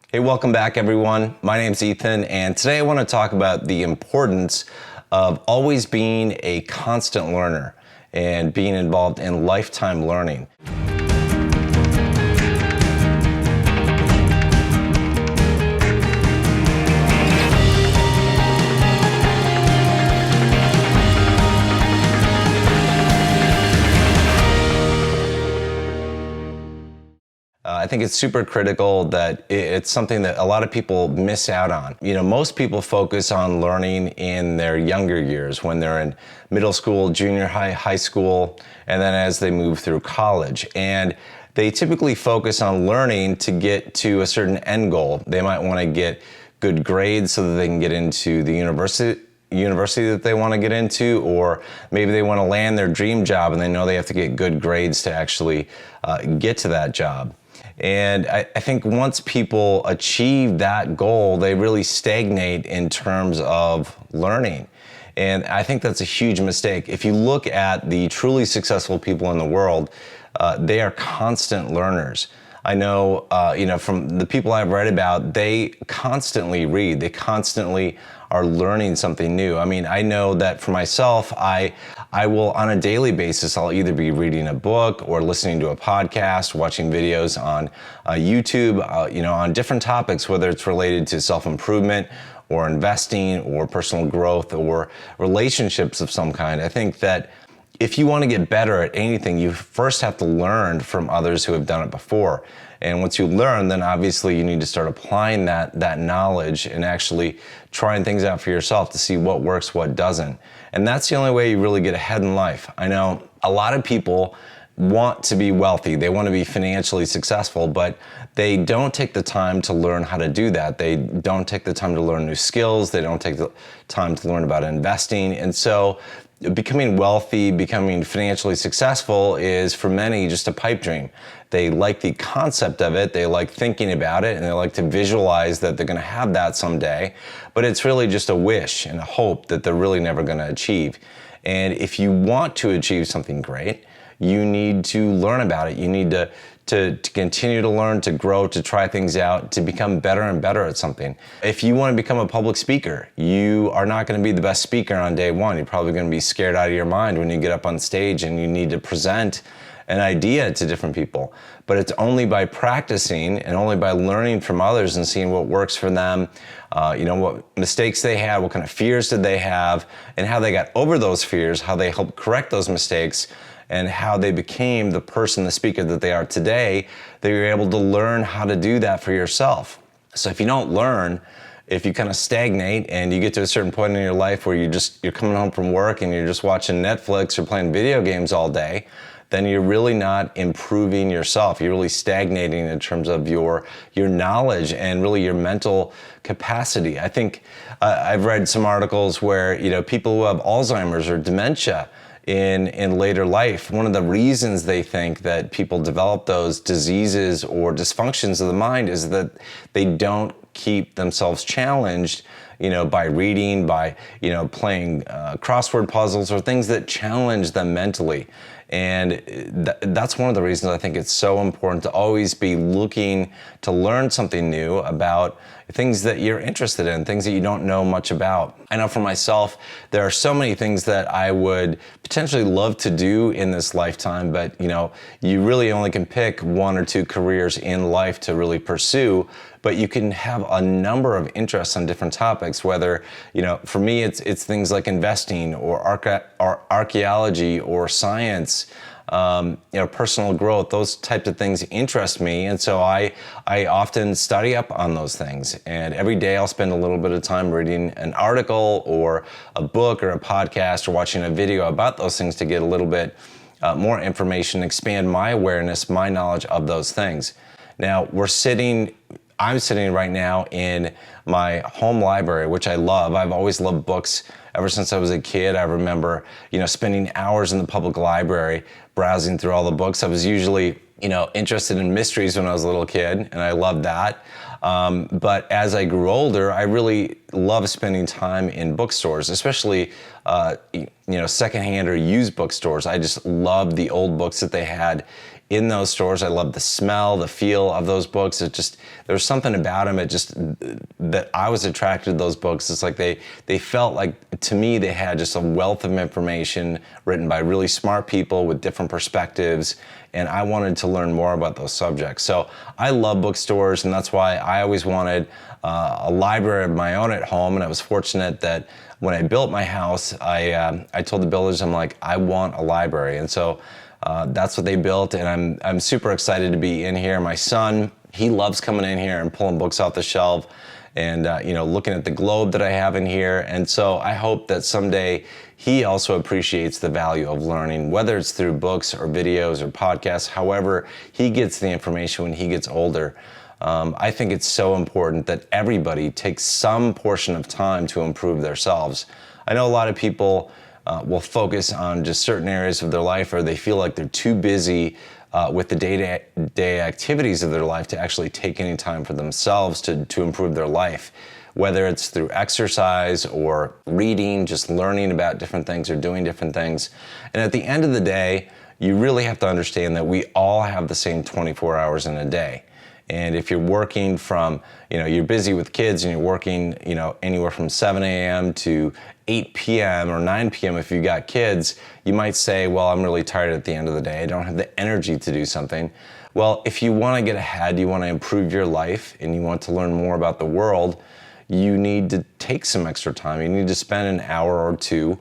Hey, welcome back everyone. My name's Ethan, and today I want to talk about the importance of always being a constant learner and being involved in lifetime learning. I think it's super critical that it's something that a lot of people miss out on. Most people focus on learning in their younger years when they're in middle school, junior high, high school, and then as they move through college. And they typically focus on learning to get to a certain end goal. They might want to get good grades so that they can get into the university that they want to get into, or maybe they want to land their dream job and they know they have to get good grades to actually get to that job. And I think once people achieve that goal, they really stagnate in terms of learning. And I think that's a huge mistake. If you look at the truly successful people in the world, they are constant learners. I know, from the people I've read about, they constantly read. They constantly are learning something new. I mean, I know that for myself, I will on a daily basis, I'll either be reading a book or listening to a podcast, watching videos on YouTube, on different topics, whether it's related to self-improvement or investing or personal growth or relationships of some kind. I think that if you want to get better at anything, you first have to learn from others who have done it before. And once you learn, then obviously you need to start applying that knowledge and actually trying things out for yourself to see what works, what doesn't. And that's the only way you really get ahead in life. I know a lot of people want to be wealthy. They want to be financially successful, but they don't take the time to learn how to do that. They don't take the time to learn new skills. They don't take the time to learn about investing. And so becoming wealthy, becoming financially successful is for many just a pipe dream. They like the concept of it, they like thinking about it, and they like to visualize that they're going to have that someday, but it's really just a wish and a hope that they're really never going to achieve. And if you want to achieve something great, you need to learn about it. You need to continue to learn, to grow, to try things out, to become better and better at something. If you want to become a public speaker, you are not going to be the best speaker on day one. You're probably going to be scared out of your mind when you get up on stage and you need to present an idea to different people. But it's only by practicing and only by learning from others and seeing what works for them, what mistakes they had, what kind of fears did they have, and how they got over those fears, how they helped correct those mistakes, and how they became the person, the speaker that they are today, that you're able to learn how to do that for yourself. So if you don't learn, if you kind of stagnate and you get to a certain point in your life where you're coming home from work and you're just watching Netflix or playing video games all day, then you're really not improving yourself. You're really stagnating in terms of your knowledge and really your mental capacity. I think I've read some articles where people who have Alzheimer's or dementia in later life, one of the reasons they think that people develop those diseases or dysfunctions of the mind is that they don't keep themselves challenged, by reading, by, playing crossword puzzles or things that challenge them mentally. And that's one of the reasons I think it's so important to always be looking to learn something new about things that you're interested in, things that you don't know much about. I know for myself, there are so many things that I would potentially love to do in this lifetime, but you really only can pick one or two careers in life to really pursue. But you can have a number of interests on different topics, whether, for me, it's things like investing or archaeology or science, personal growth. Those types of things interest me. And so I often study up on those things. And every day I'll spend a little bit of time reading an article or a book or a podcast or watching a video about those things to get a little bit more information, expand my awareness, my knowledge of those things. Now, I'm sitting right now in my home library, which I love. I've always loved books ever since I was a kid. I remember, spending hours in the public library browsing through all the books. I was usually, interested in mysteries when I was a little kid, and I loved that. But as I grew older, I really love spending time in bookstores, especially, secondhand or used bookstores. I just loved the old books that they had in those stores. I love the smell, the feel of those books. There's something about them, that I was attracted to those books. It's like they felt like, to me, they had just a wealth of information written by really smart people with different perspectives, and I wanted to learn more about those subjects. So I love bookstores, and that's why I always wanted a library of my own at home, and I was fortunate that when I built my house, I told the builders, I'm like, I want a library. And so that's what they built, and I'm super excited to be in here. My son, he loves coming in here and pulling books off the shelf and looking at the globe that I have in here. And so I hope that someday he also appreciates the value of learning, whether it's through books or videos or podcasts, however he gets the information when he gets older. I think it's so important that everybody takes some portion of time to improve themselves. I know a lot of people will focus on just certain areas of their life, or they feel like they're too busy with the day-to-day activities of their life to actually take any time for themselves to improve their life. Whether it's through exercise or reading, just learning about different things or doing different things. And at the end of the day, you really have to understand that we all have the same 24 hours in a day. And if you're working from, you're busy with kids and you're working, anywhere from 7 a.m. to 8 p.m. or 9 p.m. if you've got kids, you might say, well, I'm really tired at the end of the day. I don't have the energy to do something. Well, if you want to get ahead, you want to improve your life, and you want to learn more about the world, you need to take some extra time. You need to spend an hour or two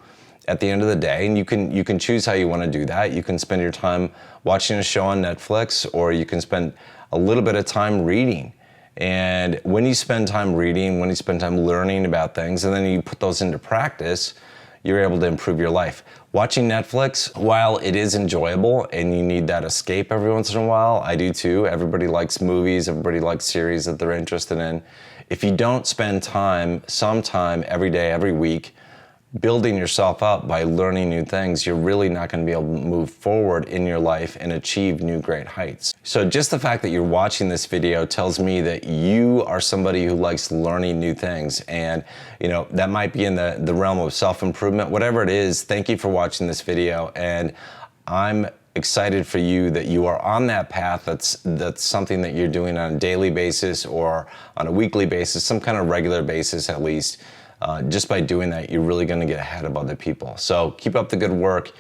at the end of the day, and you can choose how you want to do that. You can spend your time watching a show on Netflix, or you can spend a little bit of time reading. And when you spend time reading, when you spend time learning about things, and then you put those into practice, you're able to improve your life. Watching Netflix, while it is enjoyable and you need that escape every once in a while, I do too. Everybody likes movies, everybody likes series that they're interested in. If you don't spend some time every day, every week, building yourself up by learning new things, you're really not going to be able to move forward in your life and achieve new great heights. So just the fact that you're watching this video tells me that you are somebody who likes learning new things. And that might be in the realm of self-improvement, whatever it is. Thank you for watching this video, and I'm excited for you that you are on that path. That's something that you're doing on a daily basis or on a weekly basis, some kind of regular basis at least. Just by doing that, you're really going to get ahead of other people. So keep up the good work.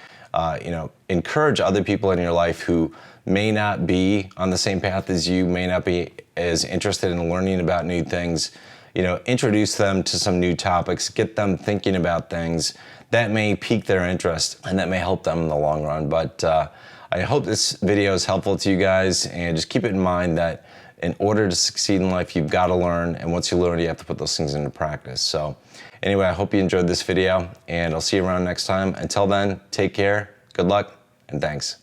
Encourage other people in your life who may not be on the same path as you, may not be as interested in learning about new things. Introduce them to some new topics, get them thinking about things that may pique their interest and that may help them in the long run. But I hope this video is helpful to you guys, and just keep it in mind that in order to succeed in life, you've got to learn, and once you learn, you have to put those things into practice. So anyway, I hope you enjoyed this video, and I'll see you around next time. Until then, take care, good luck, and thanks.